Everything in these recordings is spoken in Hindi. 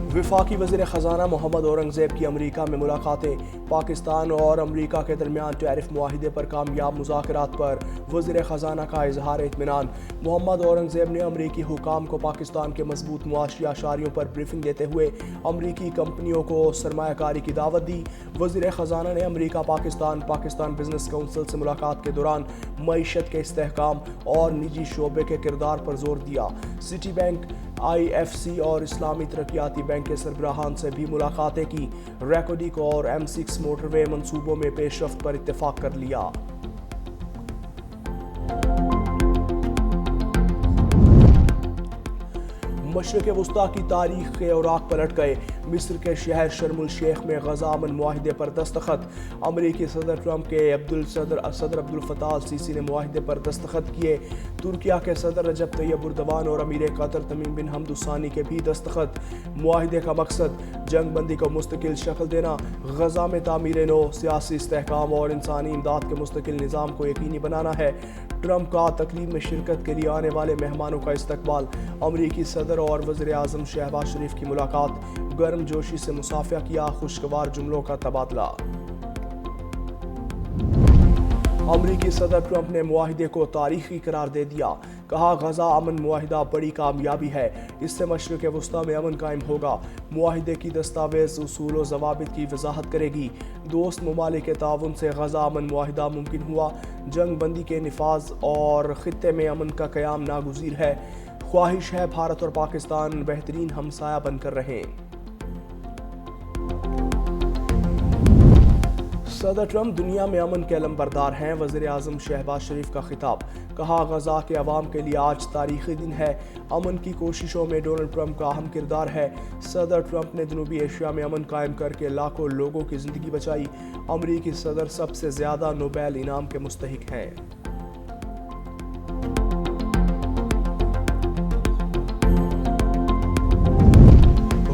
वफाकी वज़ीर ख़जाना मोहम्मद औरंगज़ेब की अमरीका में मुलाकातें। पाकिस्तान और अमरीका के दरमियान टैरिफ मुआहिदे पर कामयाब मुज़ाकरात पर वज़ीर ख़जाना का इजहार इत्मीनान। मोहम्मद औरंगज़ेब ने अमरीकी हुकाम को पाकिस्तान के मजबूत मुआशी आशारियों पर ब्रीफिंग देते हुए अमरीकी कंपनियों को सरमायाकारी की दावत दी। वज़ीर ख़जाना ने अमरीका पाकिस्तान बिजनेस काउंसिल से मुलाकात के दौरान मईशत के इस्तेहकाम और निजी शोबे के किरदार पर जोर दिया। सिटी बैंक, IFC और इस्लामी तरक्याती बैंक के सरबराहान से भी मुलाकातें की। रैकोडिक और M6 मोटरवे मंसूबों में पेशरफ्त पर इत्तेफाक कर लिया। मशरिक़ वस्ता की तारीख के औराक पलट गए। मिस्र के शहर शर्मुल शेख में गजा अमन मुआहिदे पर दस्तखत। अमरीकी सदर ट्रंप के सदर अब्दुल फताह अल सीसी ने मुआहिदे पर दस्तखत किए। तुर्किया के सदर रजब तैयब उर्दवान और अमीर कतर तमीम बिन हमद सानी के भी दस्तखत। मुआहिदे का मकसद जंग बंदी को मुस्तकिल शक्ल देना, गजा में तामीर नो, सियासी इस्तेहकाम और इंसानी इमदाद के मुस्तकिल निज़ाम को यकीनी बनाना है। ट्रंप का तकरीब में शिरकत के लिए आने वाले मेहमानों का इस्तकबाल। अमरीकी सदर और वज़ीर आज़म शहबाज शरीफ की मुलाकात। गर्म जोशी से मुसाफिया किया, खुशगवार जुमलों का तबादला। अमरीकी सदर ट्रंप ने मुआहिदे को तारीखी करार दे दिया। कहा, गजा अमन मुआहिदा बड़ी कामयाबी है, इससे मशरिक़ वस्ता में अमन कायम होगा। मुआहिदे की दस्तावेज़ उसूल व ज़वाबित की वजाहत करेगी। दोस्त ममालिक के ताउन से गजा अमन मुआहिदा मुमकिन हुआ। जंग बंदी के निफाज और ख़ित्ते में अमन का क़याम नागुज़ीर है। ख्वाहिश है भारत और पाकिस्तान बेहतरीन हमसाया बनकर रहें। सदर ट्रंप दुनिया में अमन के अलमबरदार हैं। वज़ीर आज़म शहबाज शरीफ का खिताब। कहा, गजा के अवाम के लिए आज तारीखी दिन है। अमन की कोशिशों में डोनाल्ड ट्रंप का अहम किरदार है। सदर ट्रंप ने जनूबी एशिया में अमन कायम करके लाखों लोगों की ज़िंदगी बचाई। अमरीकी सदर सबसे ज़्यादा नोबेल इनाम के मुस्तहिक हैं।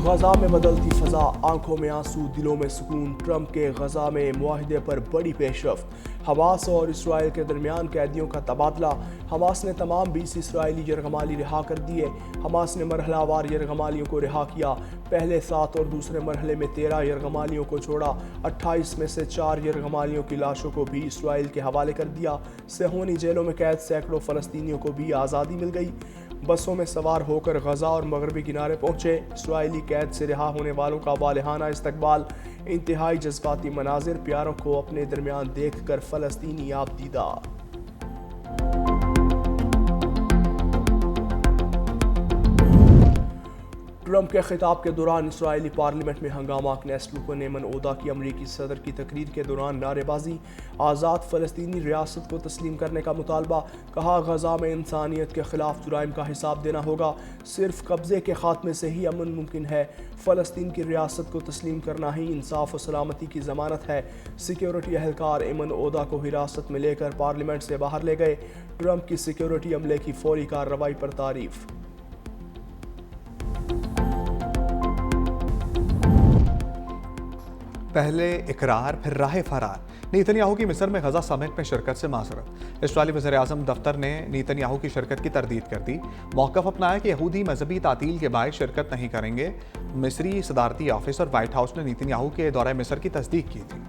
गजा में बदलती फ़ज़ा, आंखों में आंसू, दिलों में सुकून। ट्रंप के गजा में मुआहिदे पर बड़ी पेशरफ्त। हमास और इसराइल के दरमियान कैदियों का तबादला। हमास ने तमाम 20 इसराइली यरगमाली रिहा कर दिए। हमास ने मरहलावार यरगमालियों को रिहा किया। पहले 7 और दूसरे मरहले में 13 यरगमालियों को छोड़ा। 28 में से 4 यरगमालियों की लाशों को भी इसराइल के हवाले कर दिया। सेहोनी जेलों में कैद सैकड़ों फ़लस्तीनियों को भी आज़ादी मिल गई। बसों में सवार होकर गजा और मगरबी किनारे पहुंचे। इसराइली कैद से रिहा होने वालों का वालिहाना इस्तकबाल। इंतहाई जज्बाती मनाजिर, प्यारों को अपने दरमियान देख कर फ़लस्तीनी आपदीदा। ट्रंप के खिताब के दौरान इसराइली पार्लियामेंट में हंगामा। नेस्ल रुकन एमन ओदा की अमरीकी सदर की तकरीर के दौरान नारेबाजी। आज़ाद फ़लस्तीनी रियासत को तस्लीम करने का मुतालबा। कहा, गजा में इंसानियत के खिलाफ जुराइम का हिसाब देना होगा। सिर्फ कब्जे के खात्मे से ही अमन मुमकिन है। फ़लस्तीन की रियासत को तस्लीम करना ही इंसाफ और सलामती की ज़मानत है। सिक्योरिटी एहलकार एमन ओदा को हिरासत में लेकर पार्लियामेंट से बाहर ले गए। ट्रंप की सिक्योरिटी अमले की फौरी कार्रवाई पर तारीफ। पहले इकरार फिर राह फरार। नेतन्याहू की मिस्र में गजा समिट में शिरकत से माजरत। इस्राईली वज़ीर आज़म दफ्तर ने नेतन्याहू की शिरकत की तरदीद कर दी। मौक़िफ़ अपनाया कि यहूदी मजहबी तातील के बायस शिरकत नहीं करेंगे। मिस्री सदारती ऑफिस और वाइट हाउस ने नेतन्याहू के दौरे मिस्र की तस्दीक की थी।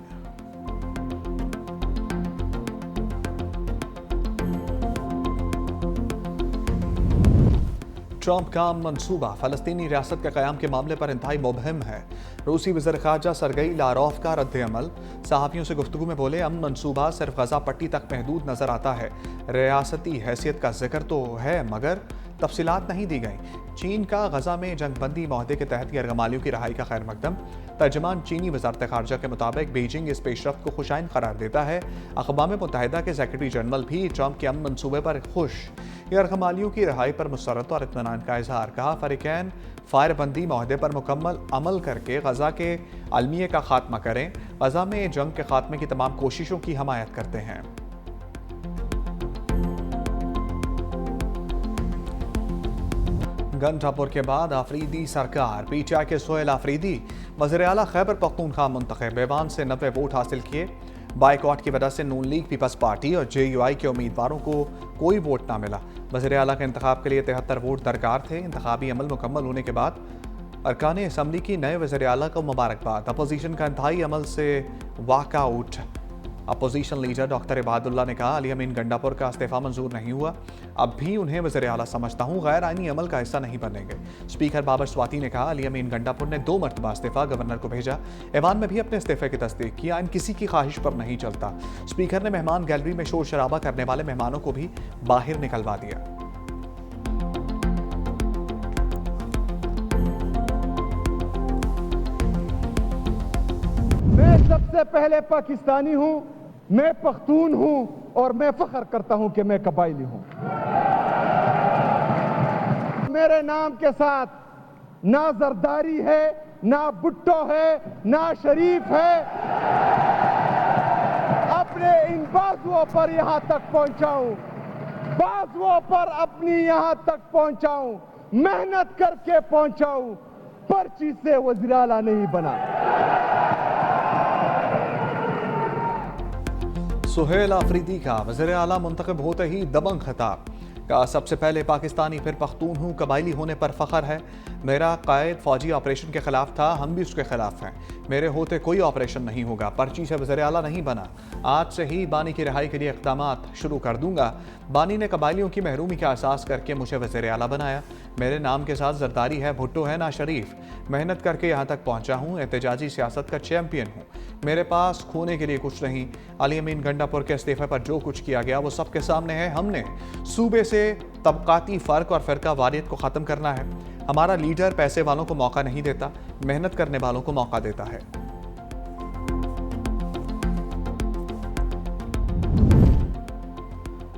ट्रंप का मंसूबा फ़लस्तीनी रियासत के क़याम के मामले पर इंतहाई मुबहम है। रूसी वज़ीर ख़ारजा सरगई लारोफ का रद्द-ए-अमल। सहाफ़ियों से गुफ्तगू में बोले, अमन मंसूबा सिर्फ गजा पट्टी तक महदूद नज़र आता है। रियासती हैसियत का जिक्र तो है मगर तफसीलात नहीं दी गई। चीन का गजा में जंग बंदी माहदे के तहत यरगमालियों की रहाई का खैर मकदम। तर्जमान चीनी वज़ारत ख़ारजा के मुताबिक बीजिंग इस पेशरफ्त को खुशाइन करार देता है। अक़वाम मुत्तहिदा के सेक्रेटरी जनरल भी ट्रंप के अमन मंसूबे पर खुश। यरगमालियों की रहाई पर मुसरत और इत्मीनान का इजहार। कहा, फ़रीक़ैन फायरबंदी माहदे पर मुकम्मल अमल करके गजा के अलमिये का खात्मा करें। गजा में जंग के खात्मे की तमाम कोशिशों की हमायत करते हैं। गंडापुर के बाद आफरीदी सरकार। PTI के सोहेल आफरीदी वज़ीर आला खैबर पख्तूनख्वा मुंतखब। ऐवान से 90 वोट हासिल किए। बाइकआउट की वजह से नून लीग, पीपल्स पार्टी और JUI के उम्मीदवारों को कोई वोट ना मिला। वज़ीर आला के इंतखाब के लिए 73 वोट दरकार थे। इंतखाबी अमल मुकम्मल होने के बाद अरकान असम्बली की नए वज़ीर आला को मुबारकबाद। अपोजिशन का इंतहाई अमल से walkout. Opposition leader doctor Ibadullah ने कहा अली अमीन गंडापुर का इस्तीफा मंजूर नहीं हुआ, अब भी उन्हें वज़ीर आला समझता हूँ, गैर आइनी अमल का हिस्सा नहीं बनेंगे। स्पीकर बाबर स्वाति ने कहा अली अमीन गंडापुर ने 2 मरतबा इस्तीफा गवर्नर को भेजा, ऐवान में भी अपने इस्तीफे की तस्दीक की। आइन किसी की ख्वाहिश पर नहीं चलता। स्पीकर ने मेहमान गैलरी में शोर शराबा करने वाले मेहमानों को भी बाहर निकलवा दिया। मैं सबसे पहले पाकिस्तानी हूं, मैं पख्तून हूं और मैं फख्र करता हूं कि मैं कबायली हूं। मेरे नाम के साथ ना जरदारी है, ना भुट्टो है, ना शरीफ है। अपने इन बाजुओं पर यहां तक पहुंचाऊं, बाजुओं पर अपनी यहां तक पहुंचाऊं, मेहनत करके पहुंचाऊं, पर्ची से वज़ीर आला नहीं बना। सुहेल आफरीदी का वज़ीर आला मुंतखब होते ही दबंग खिताब का सबसे पहले पाकिस्तानी फिर पख्तून हूँ, कबायली होने पर फ़ख्र है। मेरा कायद फौजी ऑपरेशन के खिलाफ था, हम भी उसके खिलाफ हैं। मेरे होते कोई ऑपरेशन नहीं होगा, पर्ची से वज़ीर आला नहीं बना। आज से ही बानी की रिहाई के लिए इक़दामात शुरू कर दूंगा। बानी ने कबायलियों की महरूमी का एहसास करके मुझे वज़ीर आला बनाया। मेरे नाम के साथ जरदारी है, भुट्टो है ना शरीफ। मेहनत करके यहाँ तक पहुँचा हूँ, एहतजाजी सियासत का चैम्पियन हूँ। मेरे पास खोने के लिए कुछ नहीं। अली अमीन गंडापुर के इस्तीफे पर जो कुछ किया गया वो सबके सामने है। हमने सूबे से तबकाती फ़र्क और फ़िरका वारियत को ख़त्म करना है। हमारा लीडर पैसे वालों को मौका नहीं देता, मेहनत करने वालों को मौका देता है।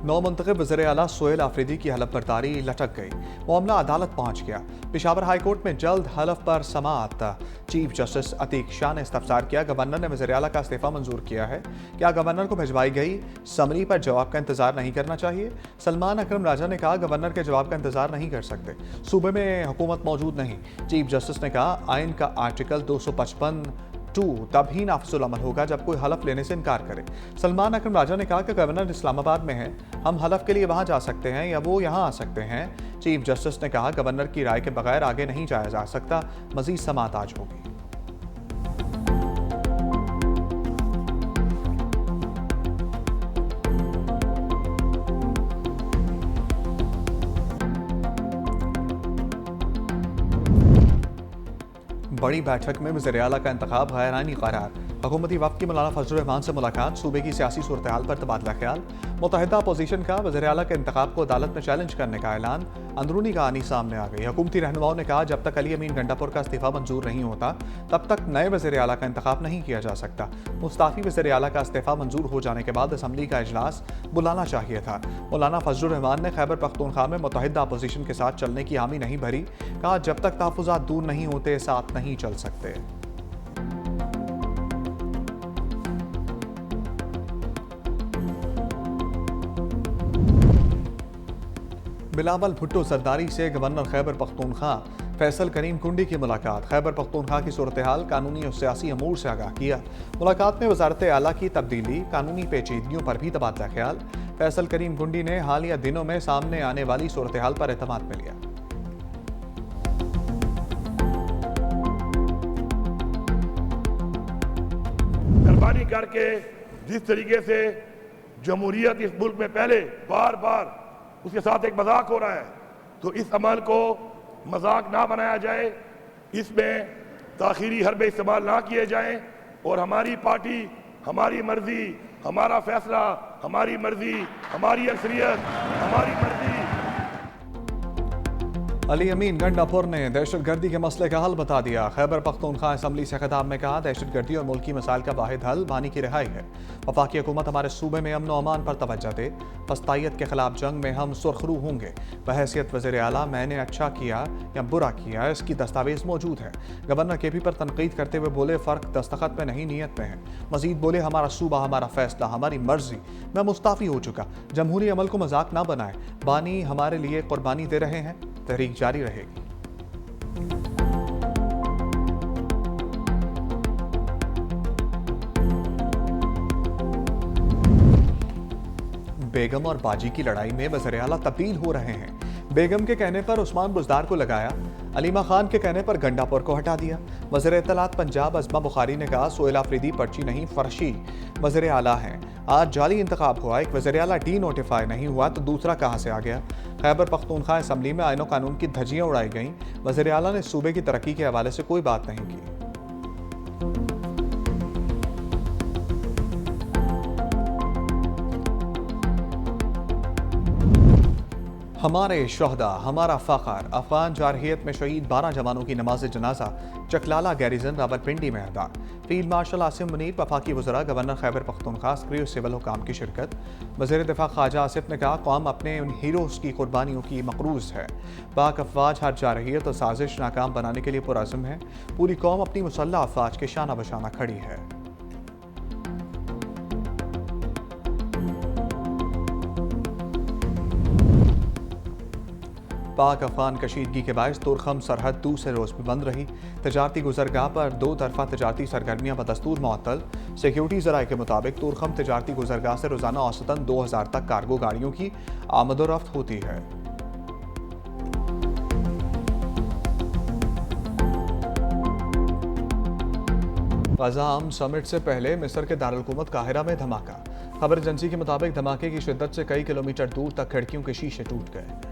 नौ मुंतखब वज़ीर आला सुहेल आफरीदी की हलफ बर्दारी लटक गई। मामला अदालत पहुंच गया। पेशावर हाई कोर्ट में जल्द हलफ पर समाअत। चीफ जस्टिस अतीक शाह ने इस्तफसार किया, गवर्नर ने वज़ीर आला का इस्तीफा मंजूर किया है, क्या गवर्नर को भिजवाई गई समरी पर जवाब का इंतजार नहीं करना चाहिए? सलमान अकरम राजा ने कहा गवर्नर के जवाब का इंतजार नहीं कर सकते, सूबे में हुकूमत मौजूद नहीं। चीफ जस्टिस ने कहा आइन का आर्टिकल 255(2) तब ही नाफिजुल अमल होगा जब कोई हलफ लेने से इनकार करे। सलमान अकरम राजा ने कहा कि गवर्नर इस्लामाबाद में है, हम हलफ के लिए वहां जा सकते हैं या वो यहां आ सकते हैं। चीफ जस्टिस ने कहा गवर्नर की राय के बगैर आगे नहीं जाया जा सकता। मजीद समाअत आज होगी। बड़ी बैठक में वज़ीर आला का इंतखाब गैर आइनी करार। हुकूमती वफ़द की मौलाना फजलुर रहमान से मुलाकात, सूबे की सियासी सूरत हाल पर तबादला ख्याल। मुत्तहिदा अपोजिशन का वज़ीर आला के इंतखाब को अदालत में चैलेंज करने का ऐलान। अंदरूनी कहानी सामने आ गई। हुकूमती रहनुमाओं ने कहा जब तक अली अमीन गंडापुर का इस्तीफा मंजूर नहीं होता तब तक नए वज़ीर आला का इंतखाब नहीं किया जा सकता। मुस्ताफ़ी वज़ीर आला का इस्तीफा मंजूर हो जाने के बाद असम्बली का इजलास बुलाना चाहिए था। मौलाना फजलुर रहमान ने खैबर पख्तूनख्वा में मुत्तहिदा अपोजिशन के साथ चलने की हामी नहीं भरी। कहा जब तक तहफ़्फ़ुज़ात दूर नहीं होते साथ नहीं चल सकते। बिलावल भुट्टो सरदारी से गवर्नर खैबर पख्तूनख्वा फैसल करीम कुंडी की मुलाकात। खैबर पख्तूनख्वा की सूरत हाल, कानूनी और सियासी अमूर से आगाह किया। मुलाकात में वजारत आला की तब्दीली, कानूनी पेचीदगियों पर भी तबादला ख्याल। फैसल करीम कुंडी ने हालिया दिनों में सामने आने वाली सूरत हाल पर एतमाद में लिया। कुर्बानी करके जिस तरीके से जमहूरियत इस मुल्क में पहले बार बार उसके साथ एक मजाक हो रहा है, तो इस अमल को मजाक ना बनाया जाए, इसमें ताखीरी हरबे इस्तेमाल ना किए जाएं और हमारी पार्टी, हमारी मर्जी, हमारा फैसला, हमारी मर्जी, हमारी अक्सरियत, हमारी मर्जी। अली अमीन गंडापुर ने दहशतगर्दी के मसले का हल बता दिया। खैबर पख्तूनख्वा असम्बली से खिताब में कहा दहशतगर्दी और मुल्की मसाइल का वाहिद हल बानी की रिहाई है। वफाकी हुकूमत हमारे सूबे में अमन अमान पर तवज्जो दे। फस्तायत के खिलाफ जंग में हम सुरखरू होंगे। बहैसियत वज़ीर आला मैंने अच्छा किया या बुरा किया इसकी दस्तावेज मौजूद है। गवर्नर केपी पर तनकीद करते हुए बोले फ़र्क दस्तखत में नहीं नीयत में है। मजीद बोले हमारा सूबा, हमारा फैसला, हमारी मर्जी। मैं मुस्ताफ़ी हो चुका। जमहूरी अमल को मजाक ना बनाए। बानी हमारे लिए कुर्बानी दे रहे हैं, तहरीक जारी रहेगी। बेगम और बाजी की लड़ाई में वज़ीर आला तब्दील हो रहे हैं। बेगम के कहने पर उस्मान बुजदार को लगाया, अलीमा खान के कहने पर गंडापुर को हटा दिया। वज़ीर इत्तलात पंजाब अज़मा बुखारी ने कहा सोहेल आफरीदी पर्ची नहीं फर्शी वज़ीर आला हैं। आज जाली इंतखाब हुआ, एक वज़ीर आला डी नोटिफाई नहीं हुआ तो दूसरा कहाँ से आ गया। खैबर पख्तूनख्वा असम्बली में आईन कानून की धज्जियाँ उड़ाई गईं। वज़ीर आला ने सूबे की तरक्की के हवाले से कोई बात नहीं की। हमारे शहदा हमारा फ़ख्र, अफगान जारहियत में शहीद 12 जवानों की नमाज जनाजा चकलाला गैरिजन रावलपिंडी में अदा। फील्ड मार्शल आसिम मुनीर, वफाकी वज़रा, गवर्नर खैबर पख्तूनख्वा, सक्रिय सिविल हुकाम की शिरकत। वज़ीर दिफा ख्वाजा आसिफ ने कहा कौम अपने उन हीरोज़ की कुर्बानियों की मकरूज़ है। पाक अफवाज हर जारहियत और साजिश नाकाम बनाने के लिए पुरअज़्म है। पूरी कौम अपनी मुसल्लह अफवाज के शाना बशाना खड़ी है। पाक अफगान कशीदगी के बायस तुरखम सरहद दूसरे रोज भी बंद रही। तजारती गुजरगाह पर दो तरफा तजारती सरगर्मियां बदस्तूर मुअत्तल। सिक्योरिटी ज़राए के मुताबिक तुरखम तजारती गुजरगाह से रोजाना औसतन 2000 तक कार्गो गाड़ियों की आमदोरफ्त होती है। गजा अमन समिट से पहले मिस्र के दारुल-हुकूमत काहिरा में धमाका। खबर एजेंसी के मुताबिक धमाके की शिद्दत से कई किलोमीटर दूर तक खिड़कियों के शीशे टूट गए।